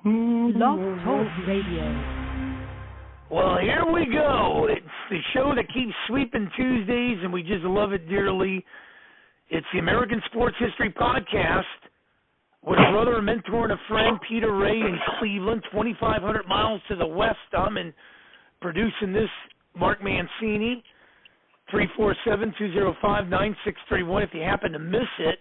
Blog Talk Radio. Well, here we go. It's the show that keeps sweeping Tuesdays, and we just love it dearly. It's the American Sports History Podcast with a brother, a mentor, and a friend, Peter Ray in Cleveland, 2,500 miles to the west. I'm in producing this, Mark Mancini, 347-205-9631. If you happen to miss it,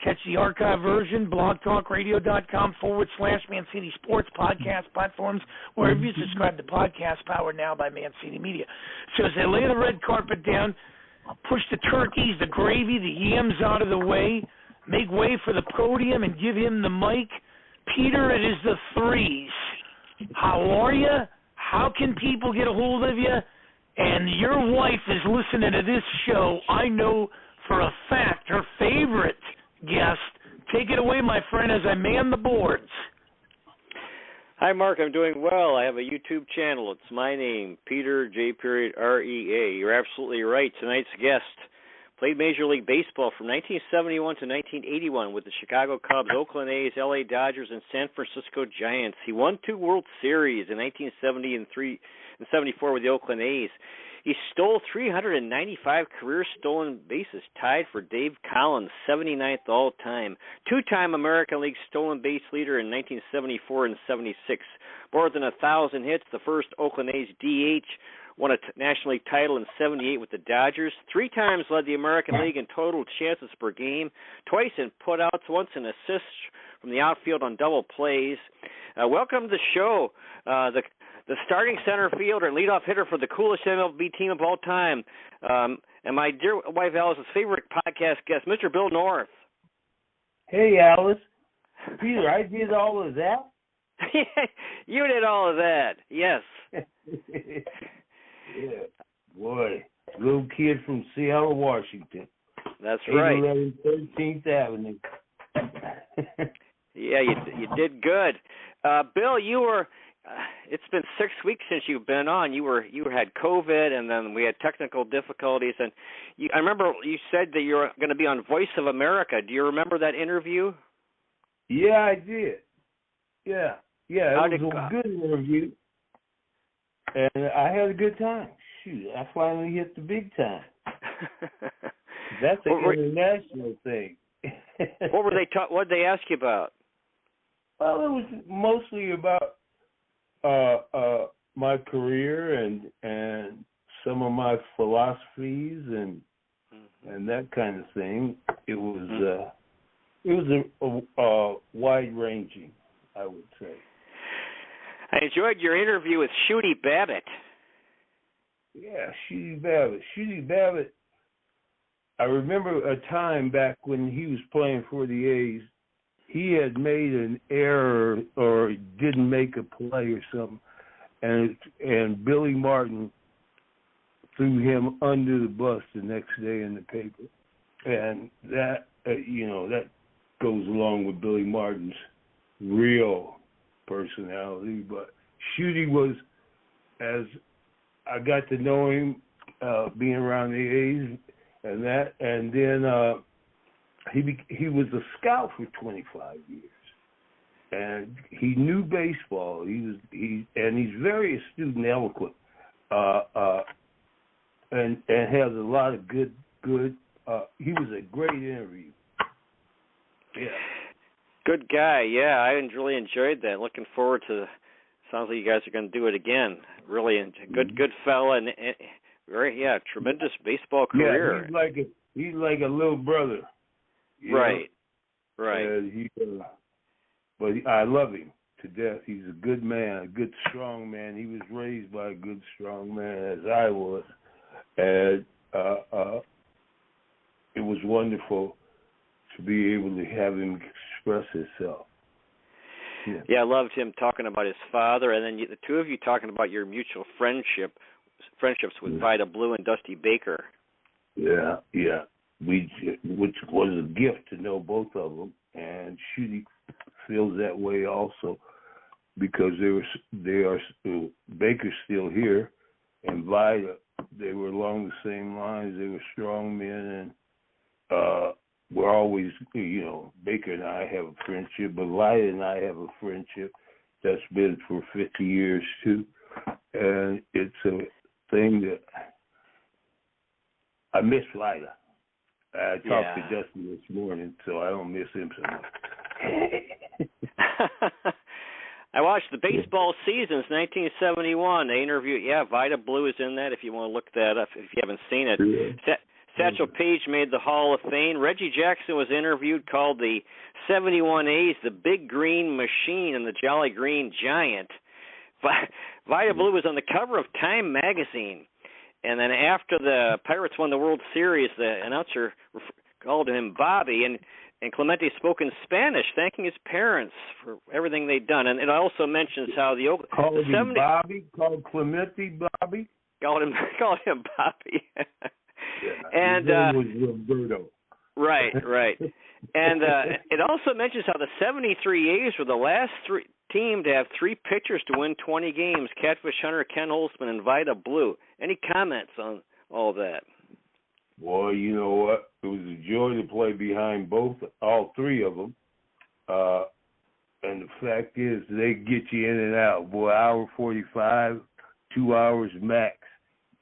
catch the archive version, blogtalkradio.com/Mancini Sports podcast platforms, wherever you subscribe to Podcast Powered Now by Mancini Media. So as they lay the red carpet down, push the turkeys, the gravy, the yams out of the way, make way for the podium and give him the mic. Peter, it is the threes. How are you? How can people get a hold of you? And your wife is listening to this show. I know for a fact her favorite guest. Take it away, my friend, as I man the boards. Hi, Mark. I'm doing well. I have a YouTube channel. It's my name, Peter J. REA. You're absolutely right. Tonight's guest played Major League Baseball from 1971 to 1981 with the Chicago Cubs, Oakland A's, LA Dodgers, and San Francisco Giants. He won 2 World Series in 1970 and 74 with the Oakland A's. He stole 395 career stolen bases, tied for Dave Collins' 79th all-time. 2-time American League stolen base leader in 1974 and 76. More than 1,000 hits, the first Oakland A's DH. Won a National League title in 78 with the Dodgers. 3 times led the American League in total chances per game. Twice in putouts, once in assists from the outfield on double plays. Welcome to the show. The starting center fielder and leadoff hitter for the coolest MLB team of all time, and my dear wife Alice's favorite podcast guest, Mr. Bill North. Hey, Alice. Peter, I did all of that? You did all of that, yes. Yeah, boy, little kid from Seattle, Washington. That's right. 811 13th Avenue. Yeah, you did good. Bill, you were... it's been 6 weeks since you've been on. You had COVID, and then we had technical difficulties. And I remember you said that you're going to be on Voice of America. Do you remember that interview? Yeah, I did. Yeah. It was a good interview, and I had a good time. Shoot, I finally hit the big time. That's an international thing. What did they ask you about? Well, it was mostly about my career and some of my philosophies and that kind of thing. It was wide ranging, I would say. I enjoyed your interview with Shooty Babbitt. Yeah, Shooty Babbitt. I remember a time back when he was playing for the A's. He had made an error or didn't make a play or something, and Billy Martin threw him under the bus the next day in the paper, and that that goes along with Billy Martin's real personality. But Shooty was, as I got to know him, being around the A's and that, and then. He was a scout for 25 years, and he knew baseball. He's very astute and eloquent, and has a lot of good. He was a great interview. Yeah, good guy. Yeah, I really enjoyed that. Looking forward to. Sounds like you guys are going to do it again. Really, good fella, and very tremendous baseball career. Yeah, he's like a little brother. Right. But I love him to death. He's a good man, a good, strong man. He was raised by a good, strong man, as I was. And it was wonderful to be able to have him express himself. Yeah, I loved him talking about his father, and then the two of you talking about your mutual friendships with Vida Blue and Dusty Baker. Yeah. Which was a gift to know both of them, and Shooty feels that way also, because Baker's still here, and Vida, they were along the same lines. They were strong men, and we're always, Baker and I have a friendship, but Vida and I have a friendship, That's been for 50 years too, and it's a thing that I miss Vida. I talked to Dusty this morning, so I don't miss him so much. I watched the baseball seasons, 1971. They interviewed, Vida Blue is in that if you want to look that up, if you haven't seen it. Yeah. Satchel Paige made the Hall of Fame. Reggie Jackson was interviewed, called the 71 A's the Big Green Machine and the Jolly Green Giant. Vida Blue was on the cover of Time magazine. And then after the Pirates won the World Series, the announcer called him Bobby, and Clemente spoke in Spanish, thanking his parents for everything they'd done. And it also mentions how called him Bobby, called Clemente Bobby. Called him Bobby. And his name was Roberto. Right. And it also mentions how the 73 A's were the last team to have 3 pitchers to win 20 games: Catfish Hunter, Ken Holtzman, and Vida Blue. Any comments on all that? Well, you know what? It was a joy to play behind all 3 of them. And the fact is, they get you in and out. Boy, hour 45, 2 hours max.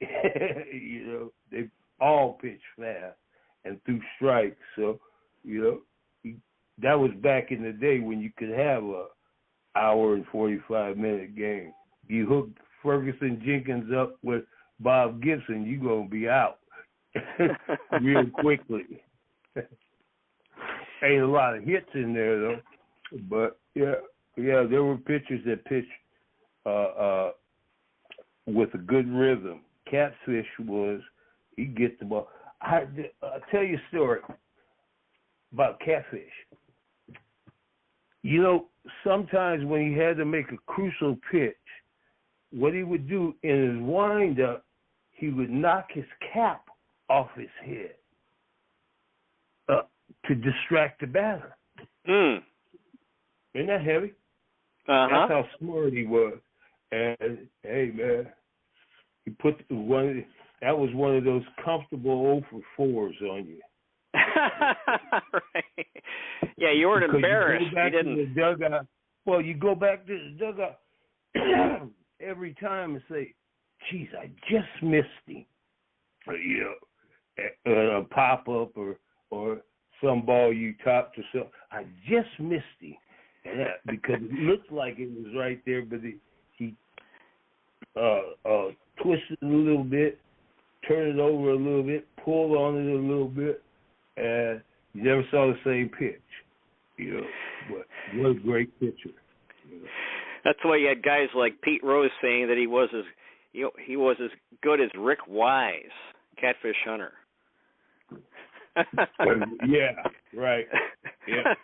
You know, they all pitch fast and through strikes. So, you know, that was back in the day when you could have a hour and 45-minute game. You hook Ferguson Jenkins up with Bob Gibson, you're going to be out real quickly. Ain't a lot of hits in there, though. But, yeah, there were pitchers that pitched with a good rhythm. Catfish he'd get the ball. I'll tell you a story about Catfish. You know, sometimes when he had to make a crucial pitch, what he would do in his wind-up, he would knock his cap off his head to distract the batter. Isn't that heavy? That's how smart he was. And, hey, man, he put that was one of those comfortable 0 for 4s on you. Right. Yeah, you weren't embarrassed. You didn't. To the dugout. Well, you go back to the dugout every time and say, geez, I just missed him. You know, a pop-up or some ball you topped or something. I just missed him. Because it looked like it was right there, but he twisted it a little bit, turned it over a little bit, pulled on it a little bit, and you never saw the same pitch. You know, but what a great pitcher. You know. That's why you had guys like Pete Rose saying that he was as good as Rick Wise, Catfish Hunter. Yeah, right. Yeah.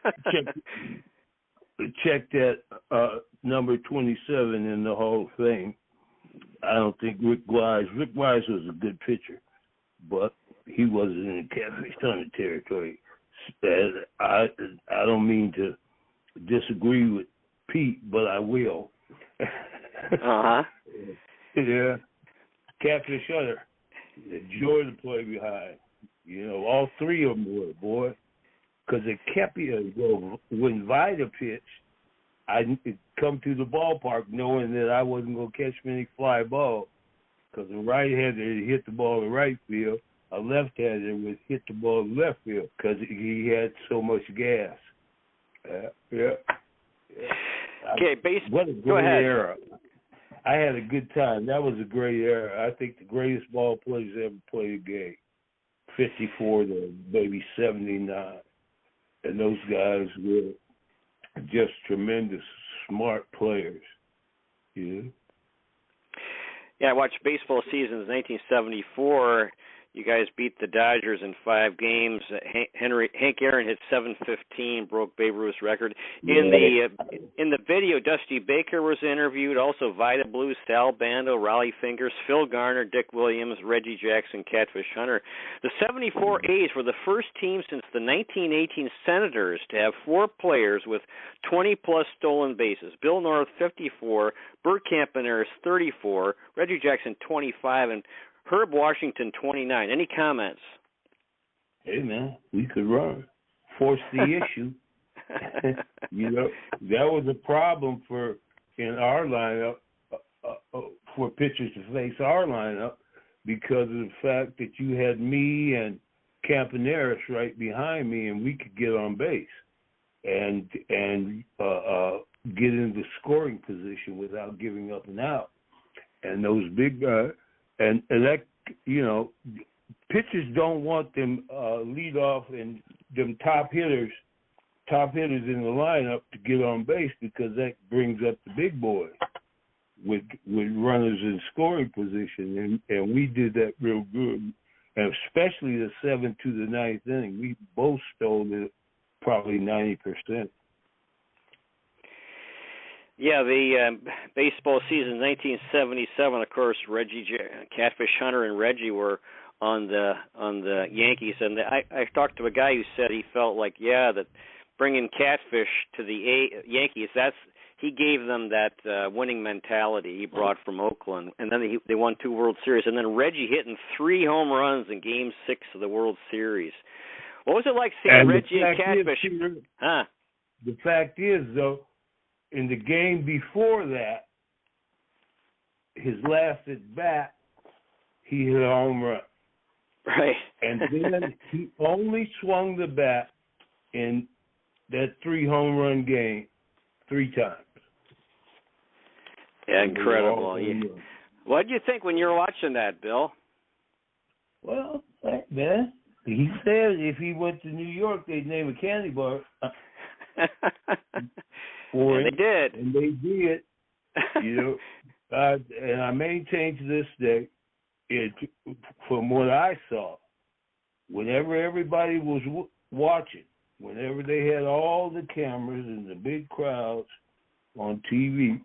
Check that number 27 in the Hall of Fame. I don't think Rick Wise was a good pitcher, but he wasn't in the Catfish Hunter territory. I don't mean to disagree with Pete, but I will. Yeah. Catfish Hunter, a joy to play behind. You know, all 3 of them were, boy. Because it kept you, when Vida pitched, I'd come to the ballpark knowing that I wasn't going to catch many fly balls. Because a right-hander would hit the ball in right field, a left-hander would hit the ball in left field because he had so much gas. Yeah. Okay, what a great era. I had a good time. That was a great era. I think the greatest ball players ever played a game. 54 to maybe 79. And those guys were just tremendous, smart players. Yeah. Yeah, I watched baseball seasons 1974. You guys beat the Dodgers in 5 games. Hank Aaron hit .715, broke Babe Ruth's record. In the video, Dusty Baker was interviewed. Also, Vida Blue, Sal Bando, Raleigh Fingers, Phil Garner, Dick Williams, Reggie Jackson, Catfish Hunter. The 74 A's were the first team since the 1918 Senators to have 4 players with 20-plus stolen bases. Bill North, 54, Bert Campaneris, 34, Reggie Jackson, 25, and Herb Washington, 29. Any comments? Hey, man, we could run. Force the issue. You know, that was a problem for in our lineup for pitchers to face our lineup because of the fact that you had me and Campaneris right behind me, and we could get on base and get into scoring position without giving up an out. And those big and that, you know, pitchers don't want them lead off and them top hitters in the lineup to get on base because that brings up the big boys with runners in scoring position, and we did that real good, and especially the 7th to the 9th inning. We both stole it probably 90%. Yeah, the baseball season 1977. Of course, Catfish Hunter and Reggie were on the Yankees, and I talked to a guy who said he felt like that bringing Catfish to the Yankees, he gave them that winning mentality he brought from Oakland, and then they won 2 World Series, and then Reggie hitting 3 home runs in Game 6 of the World Series. What was it like seeing Reggie and Catfish? The fact is, though, in the game before that, his last at bat, he hit a home run. Right. And then he only swung the bat in that 3 home run game 3 times. Yeah, incredible. What did you think when you were watching that, Bill? Well, man, he said if he went to New York, they'd name a candy bar. And they did. And they did. You know, and I maintain to this day, from what I saw, whenever everybody was watching, whenever they had all the cameras and the big crowds on TV,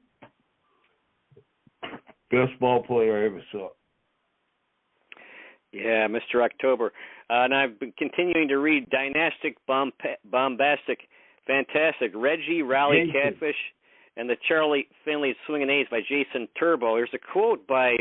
best ball player I ever saw. Yeah, Mr. October. And I've been continuing to read Dynastic, Bombastic, Fantastic, Reggie, Raleigh, Catfish, and the Charlie Finley Swinging A's by Jason Turbo. There's a quote by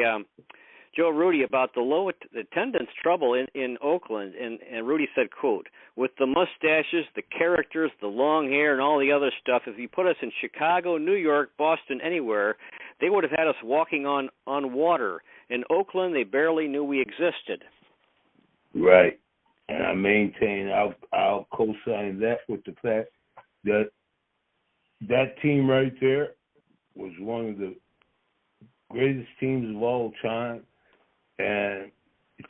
Joe Rudy about the low attendance trouble in Oakland, and Rudy said, quote, with the mustaches, the characters, the long hair, and all the other stuff, if you put us in Chicago, New York, Boston, anywhere, they would have had us walking on water. In Oakland, they barely knew we existed. Right. And I maintain, I'll co-sign that with the fact that team right there was one of the greatest teams of all time, and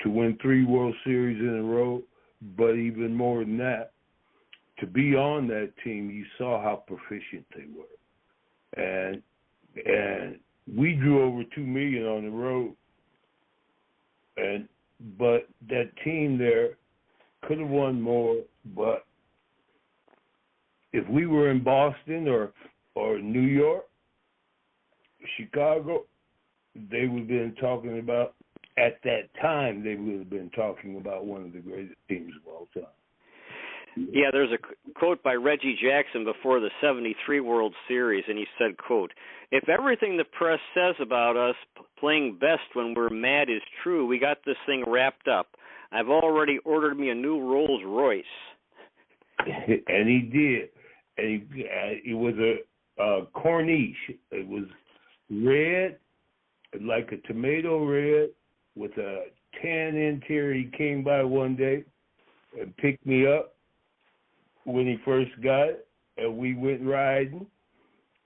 to win 3 World Series in a row, but even more than that, to be on that team, you saw how proficient they were. And we drew over $2 million on the road, but that team there could have won more, but if we were in Boston or New York, Chicago, they would have been talking about, at that time, they would have been talking about one of the greatest teams of all time. Yeah, there's a quote by Reggie Jackson before the 73 World Series, and he said, quote, if everything the press says about us playing best when we're mad is true, we got this thing wrapped up. I've already ordered me a new Rolls Royce. And he did. And it was a Corniche. It was red, like a tomato red, with a tan interior. He came by one day and picked me up when he first got it, and we went riding.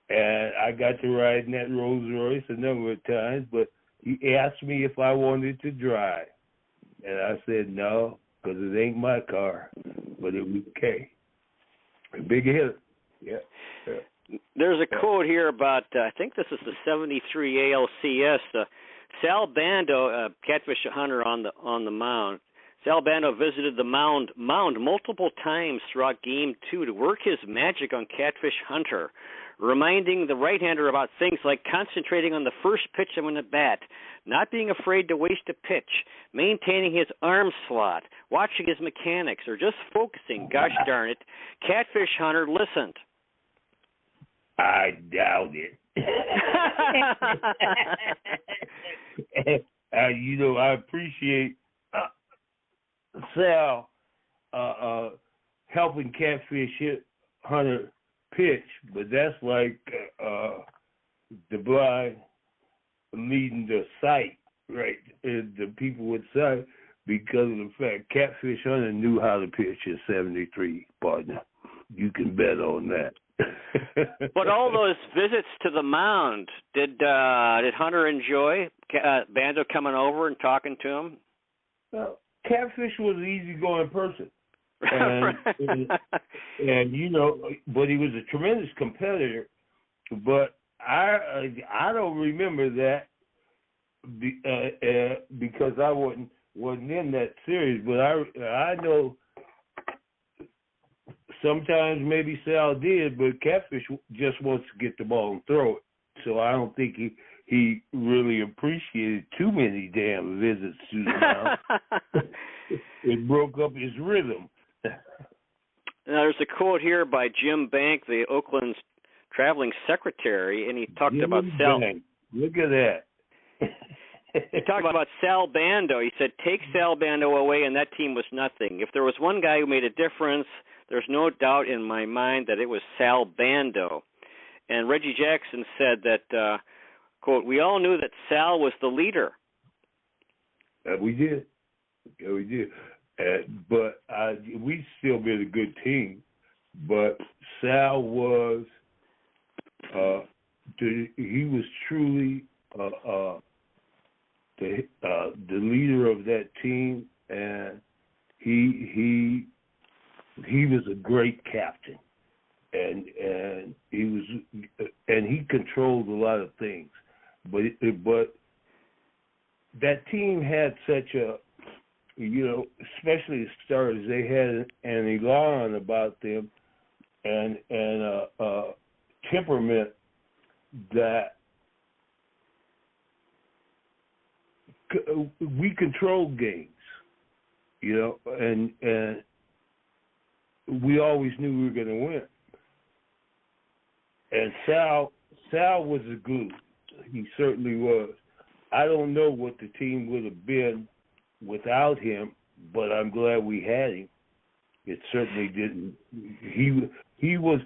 And I got to ride in that Rolls Royce a number of times, but he asked me if I wanted to drive. And I said no, because it ain't my car, but it was okay. A big hit. Yeah. There's a quote here about, I think this is the 73 ALCS. Sal Bando, Catfish Hunter on the mound. Sal Bando visited the mound multiple times throughout Game 2 to work his magic on Catfish Hunter, reminding the right-hander about things like concentrating on the first pitch of an at-bat, not being afraid to waste a pitch, maintaining his arm slot, watching his mechanics, or just focusing. Gosh darn it, Catfish Hunter listened. I doubt it. I appreciate Sal helping Catfish Hunter pitch, but that's like the blind leading the sight, right? The people with sight, because of the fact Catfish Hunter knew how to pitch at 73, partner. You can bet on that. But all those visits to the mound, did Hunter enjoy Bando coming over and talking to him? Well, Catfish was an easygoing person. And you know, but he was a tremendous competitor. But I don't remember that because I wasn't in that series. But I know sometimes maybe Sal did, but Catfish just wants to get the ball and throw it. So I don't think he really appreciated too many damn visits to the mound. It broke up his rhythm. Now, there's a quote here by Jim Bank, the Oakland's traveling secretary, and he talked about Sal. Look at that. He talked about Sal Bando. He said, take Sal Bando away, and that team was nothing. If there was one guy who made a difference, there's no doubt in my mind that it was Sal Bando. And Reggie Jackson said that, quote, we all knew that Sal was the leader. We did. Yeah, we did. But we still been a good team. But Sal was, he was truly the leader of that team, and he was a great captain, and he controlled a lot of things, but that team had such a, you know, especially the starters, they had an elan about them and temperament that we controlled games, you know, and we always knew we were going to win. And Sal was a glue. He certainly was. I don't know what the team would have been without him, but I'm glad we had him. It certainly didn't. He was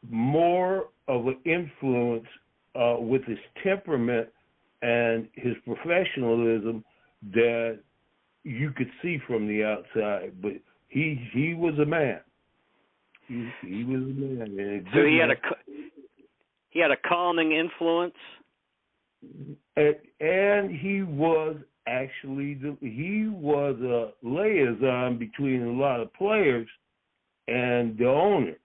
more of an influence with his temperament and his professionalism that you could see from the outside. But he was a man. He was a man. And so he had a calming influence. And he was actually he was a liaison between a lot of players and the owner.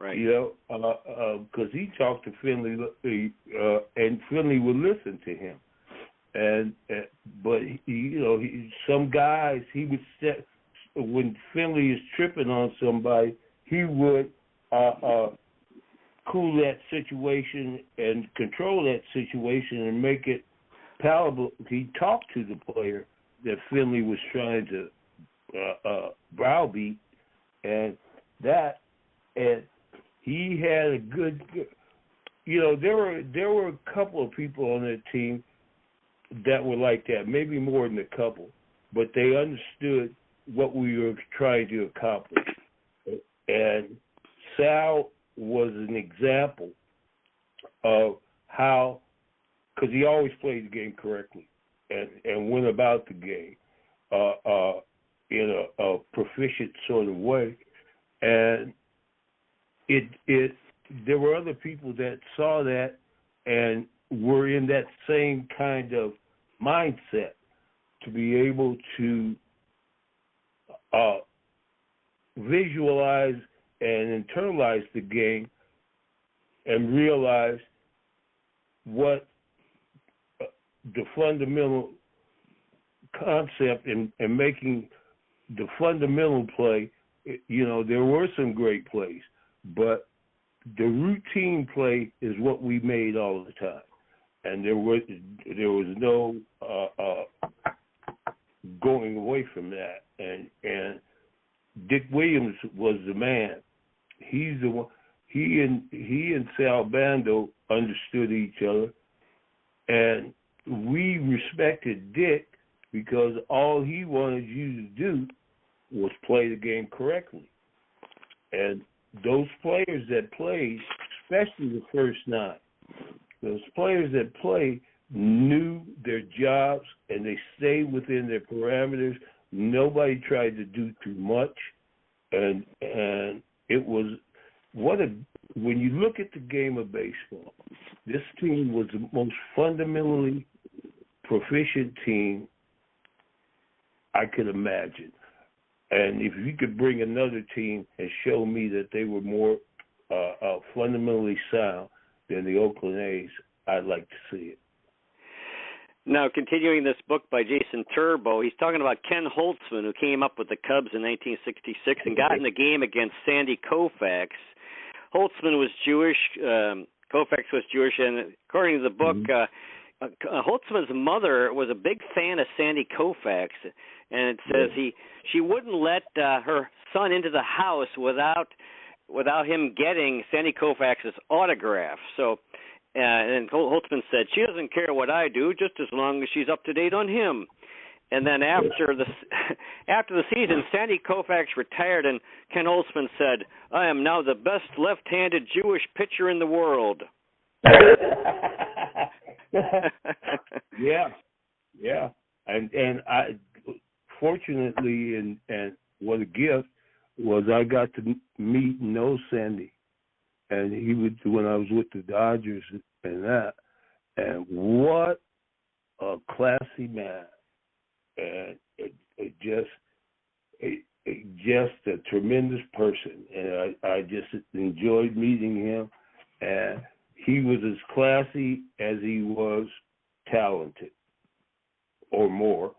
Right. You know, because he talked to Finley, and Finley would listen to him. But you know, some guys he would set when Finley is tripping on somebody, he would cool that situation and control that situation and make it palatable. He talked to the player that Finley was trying to browbeat, and he had a good. You know, there were a couple of people on that team that were like that, maybe more than a couple, but they understood what we were trying to accomplish. And Sal was an example of how, because he always played the game correctly and went about the game in a proficient sort of way. And there were other people that saw that and were in that same kind of mindset to be able to visualize and internalize the game and realize what the fundamental concept and making the fundamental play. You know, there were some great plays, but the routine play is what we made all the time, and there was no going away from that. And Dick Williams was the man. He's the one. He and Sal Bando understood each other, and we respected Dick because all he wanted you to do was play the game correctly. And those players that played especially the first 9. Those players that play knew their jobs and they stayed within their parameters. Nobody tried to do too much, and it was when you look at the game of baseball, this team was the most fundamentally proficient team I could imagine. And if you could bring another team and show me that they were more fundamentally sound than the Oakland A's, I'd like to see it. Now, continuing this book by Jason Turbo, he's talking about Ken Holtzman, who came up with the Cubs in 1966 and got in the game against Sandy Koufax. Holtzman was Jewish, Koufax was Jewish, and according to the book, Holtzman's mother was a big fan of Sandy Koufax, and it says she wouldn't let her son into the house without him getting Sandy Koufax's autograph. So, and Holtzman said, she doesn't care what I do, just as long as she's up to date on him. And then after the season, Sandy Koufax retired, and Ken Holtzman said, I am now the best left-handed Jewish pitcher in the world. Yeah. And I fortunately, and what a gift was, I got to meet and know Sandy, and he would, when I was with the Dodgers and that, and what a classy man, and just a tremendous person, and I just enjoyed meeting him, and he was as classy as he was talented, or more.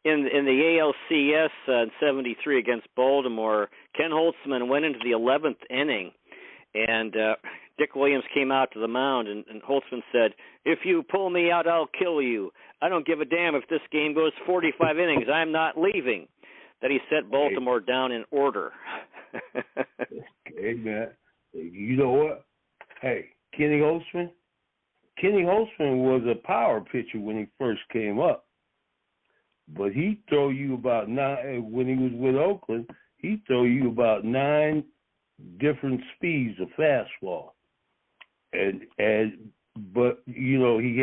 In the ALCS in 73 against Baltimore, Ken Holtzman went into the 11th inning, and Dick Williams came out to the mound, and Holtzman said, if you pull me out, I'll kill you. I don't give a damn if this game goes 45 innings. I'm not leaving. Then he set Baltimore down in order. Hey, man. You know what? Hey, Kenny Holtzman was a power pitcher when he first came up. But he'd throw you about 9, when he was with Oakland, he'd throw you about 9 different speeds of fastball. But you know, he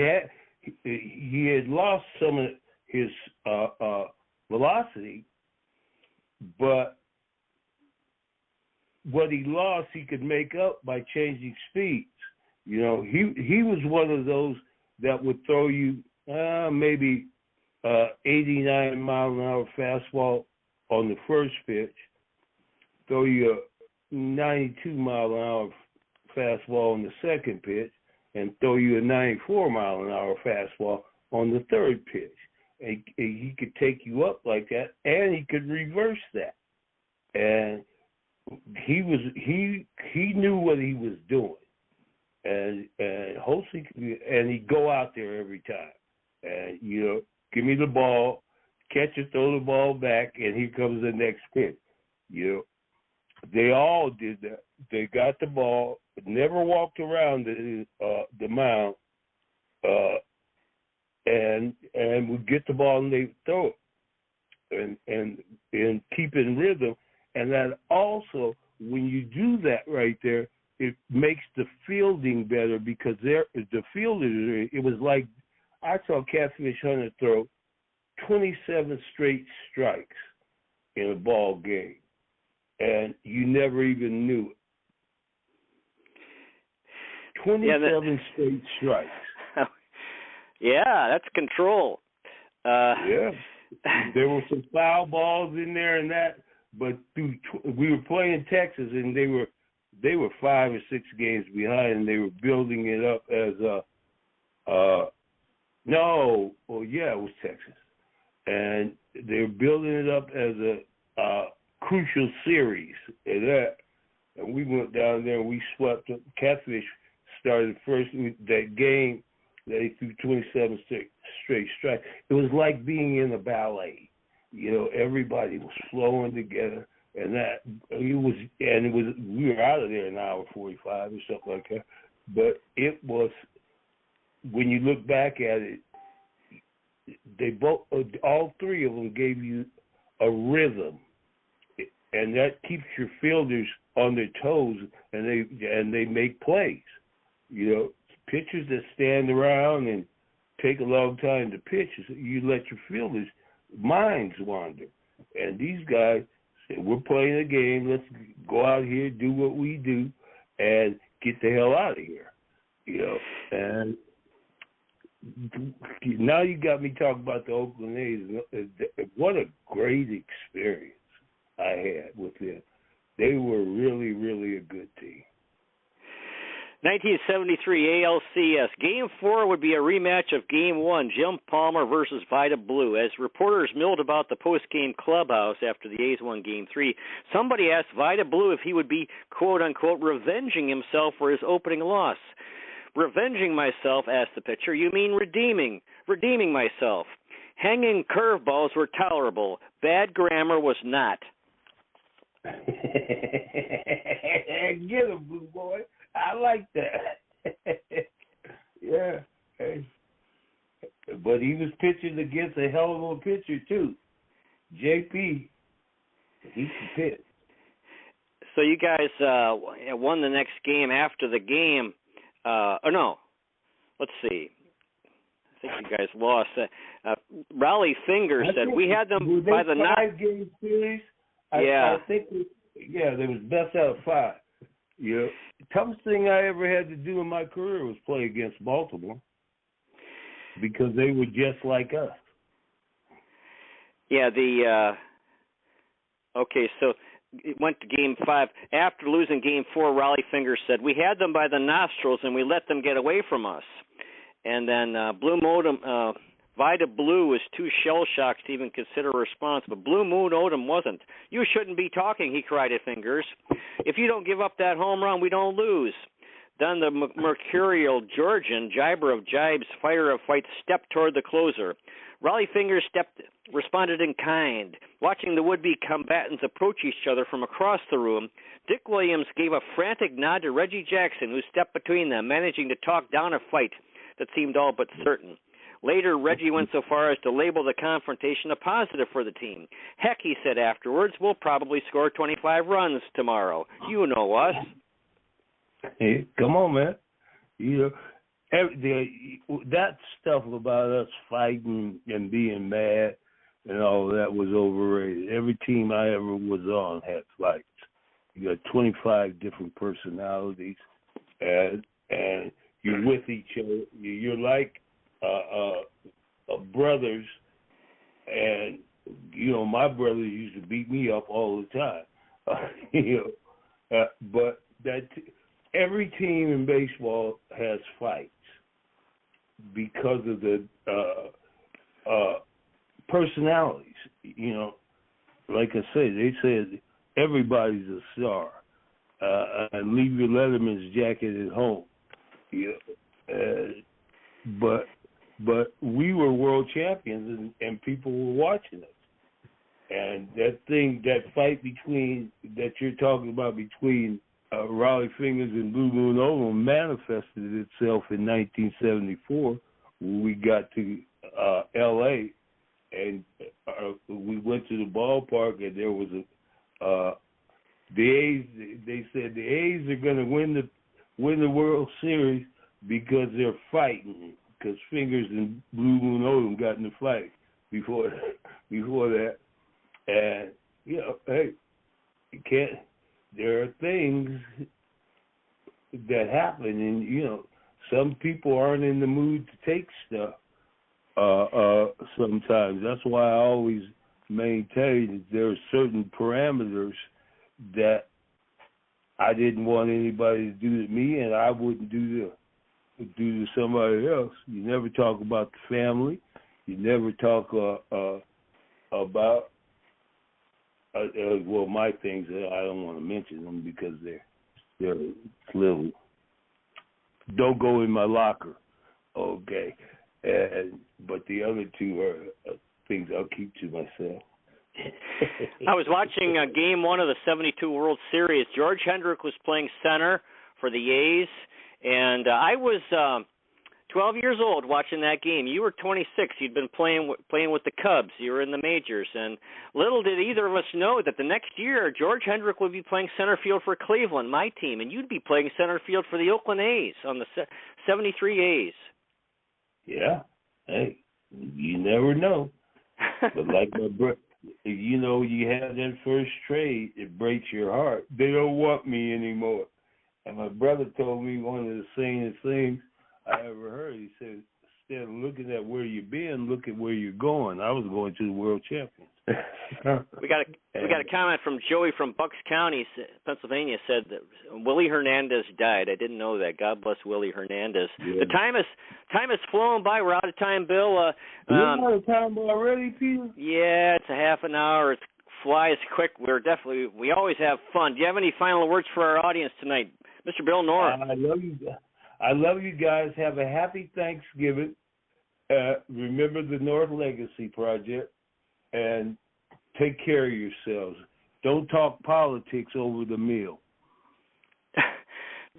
had lost some of his velocity, but what he lost he could make up by changing speeds. You know, he was one of those that would throw you maybe 89 mile an hour fastball on the first pitch, throw you a 92 mile an hour fastball on the second pitch, and throw you a 94 mile an hour fastball on the third pitch. And he could take you up like that, and he could reverse that. And he knew what he was doing, and Holtzman, and he'd go out there every time, and you know, give me the ball, catch it, throw the ball back, and here comes the next pitch. You know, they all did that. They got the ball, never walked around the mound, and would get the ball and they throw it, and keep in rhythm. And that also, when you do that right there, it makes the fielding better, because the fielders, it was like, I saw Catfish Hunter throw 27 straight strikes in a ball game, and you never even knew it. 27 straight strikes. Yeah, that's control. Yeah, there were some foul balls in there and that, but we were playing Texas, and they were 5 or 6 games behind, and they were building it up as it was Texas, and they were building it up as a crucial series, and we went down there and we swept up. Catfish started first that game. They threw 27 straight strikes. It was like being in a ballet. You know, everybody was flowing together, and we were out of there in an hour 45 or something like that. But it was, when you look back at it, all 3 of them gave you a rhythm, and that keeps your fielders on their toes, and they make plays. You know, pitchers that stand around and take a long time to pitch, you let your fielders' minds wander. And these guys said, we're playing a game, let's go out here, do what we do, and get the hell out of here. You know, and now you got me talking about the Oakland A's. What a great experience I had with them. They were really, really a good team. 1973 ALCS. Game 4 would be a rematch of Game 1, Jim Palmer versus Vida Blue. As reporters milled about the post-game clubhouse after the A's won Game 3, somebody asked Vida Blue if he would be, quote-unquote, revenging himself for his opening loss. Revenging myself, asked the pitcher. You mean redeeming myself. Hanging curveballs were tolerable. Bad grammar was not. Get him, Blue Boy. I like that. Yeah. Hey. But he was pitching against a hell of a pitcher, too. JP, he can pitch. So you guys won the next game after the game. Let's see. I think you guys lost. Raleigh Fingers said, we had them by the 5-game series? Yeah. I think, there was best out of 5. You know, toughest thing I ever had to do in my career was play against Baltimore because they were just like us. Yeah, okay, so it went to Game 5. After losing Game 4, Raleigh Fingers said, we had them by the nostrils and we let them get away from us. And then Vida Blue was too shell-shocked to even consider a response, but Blue Moon Odom wasn't. You shouldn't be talking, he cried at Fingers. If you don't give up that home run, we don't lose. Then the mercurial Georgian, Jiber of Jibes, fighter of fights, stepped toward the closer. Raleigh Fingers responded in kind. Watching the would-be combatants approach each other from across the room, Dick Williams gave a frantic nod to Reggie Jackson, who stepped between them, managing to talk down a fight that seemed all but certain. Later, Reggie went so far as to label the confrontation a positive for the team. Heck, he said afterwards, we'll probably score 25 runs tomorrow. You know us. Hey, come on, man. You know, that stuff about us fighting and being mad and all that was overrated. Every team I ever was on had fights. You got 25 different personalities, and you're with each other. You're like brothers, and you know my brothers used to beat me up all the time. But that every team in baseball has fights because of the personalities. You know, like I said, they said everybody's a star, and leave your Letterman's jacket at home. You know, but we were world champions, and people were watching us. And that fight that you're talking about between Raleigh Fingers and Blue Moon Odom manifested itself in 1974 when we got to L.A. and we went to the ballpark, and there was the A's. They said the A's are going to win the World Series because they're fighting. Because Fingers and Blue Moon Odom got in the fight before that, and you know, hey, you can't. There are things that happen, and you know, some people aren't in the mood to take stuff. Sometimes that's why I always maintain that there are certain parameters that I didn't want anybody to do to me, and I wouldn't do to somebody else. You never talk about the family. You never talk about my things. I don't want to mention them because they're little. Don't go in my locker, okay? But the other two are things I'll keep to myself. I was watching Game 1 of the 72 World Series. George Hendrick was playing center for the A's. And I was 12 years old watching that game. You were 26. You'd been playing with the Cubs. You were in the majors. And little did either of us know that the next year, George Hendrick would be playing center field for Cleveland, my team, and you'd be playing center field for the Oakland A's on the 73 A's. Yeah. Hey, you never know. But like my brother, you know, you have that first trade, it breaks your heart. They don't want me anymore. And my brother told me one of the sanest things I ever heard. He said, instead of looking at where you've been, look at where you're going. I was going to the World Champions. We got a comment from Joey from Bucks County, Pennsylvania, said that Willie Hernandez died. I didn't know that. God bless Willie Hernandez. Yeah. The time has flown by. We're out of time, Bill. We're out of time already, Peter? Yeah, it's a half an hour. It flies quick. We always have fun. Do you have any final words for our audience tonight, Mr. Bill North? I love you guys. Have a happy Thanksgiving. Remember the North Legacy Project, and take care of yourselves. Don't talk politics over the meal.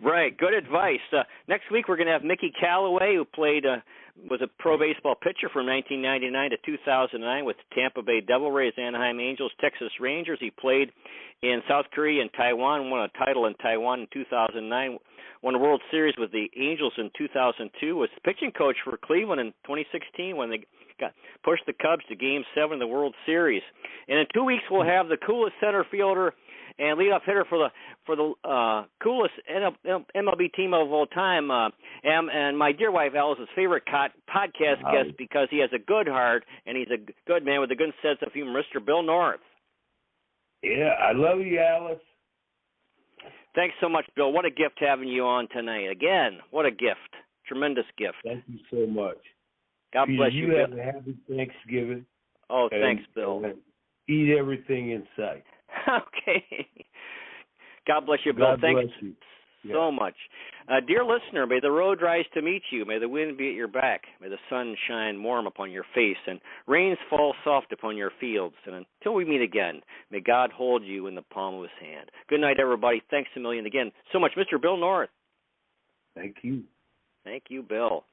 Right. Good advice. Next week we're going to have Mickey Callaway, who was a pro baseball pitcher from 1999 to 2009 with Tampa Bay Devil Rays, Anaheim Angels, Texas Rangers. He played in South Korea and Taiwan, won a title in Taiwan in 2009, won a World Series with the Angels in 2002, was pitching coach for Cleveland in 2016 when they pushed the Cubs to Game 7 of the World Series. And in 2 weeks we'll have the coolest center fielder and leadoff hitter for the coolest MLB team of all time, and my dear wife Alice's favorite podcast guest, because he has a good heart and he's a good man with a good sense of humor, Mr. Bill North. Yeah, I love you, Alice. Thanks so much, Bill. What a gift having you on tonight. Again, what a gift. Tremendous gift. Thank you so much. God Peter, bless you, Bill. Have a happy Thanksgiving. Oh, thanks, Bill. Eat everything in sight. Okay. God bless you, Bill. God Thanks bless you. so much. Dear listener, may the road rise to meet you. May the wind be at your back. May the sun shine warm upon your face and rains fall soft upon your fields. And until we meet again, may God hold you in the palm of his hand. Good night, everybody. Thanks a million again so much. Mr. Bill North. Thank you. Thank you, Bill.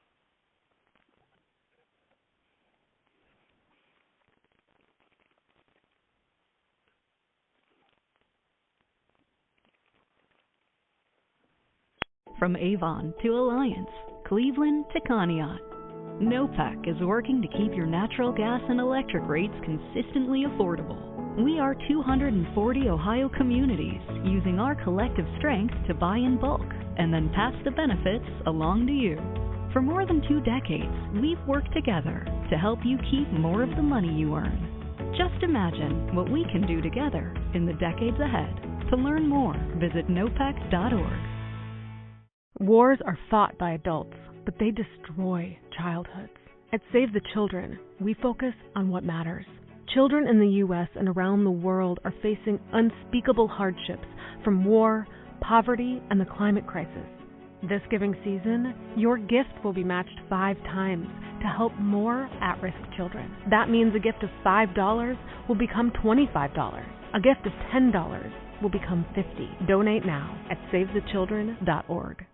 From Avon to Alliance, Cleveland to Conneaut, NOPEC is working to keep your natural gas and electric rates consistently affordable. We are 240 Ohio communities using our collective strength to buy in bulk and then pass the benefits along to you. For more than 2 decades, we've worked together to help you keep more of the money you earn. Just imagine what we can do together in the decades ahead. To learn more, visit nopec.org. Wars are fought by adults, but they destroy childhoods. At Save the Children, we focus on what matters. Children in the U.S. and around the world are facing unspeakable hardships from war, poverty, and the climate crisis. This giving season, your gift will be matched 5 times to help more at-risk children. That means a gift of $5 will become $25. A gift of $10 will become $50. Donate now at SaveTheChildren.org.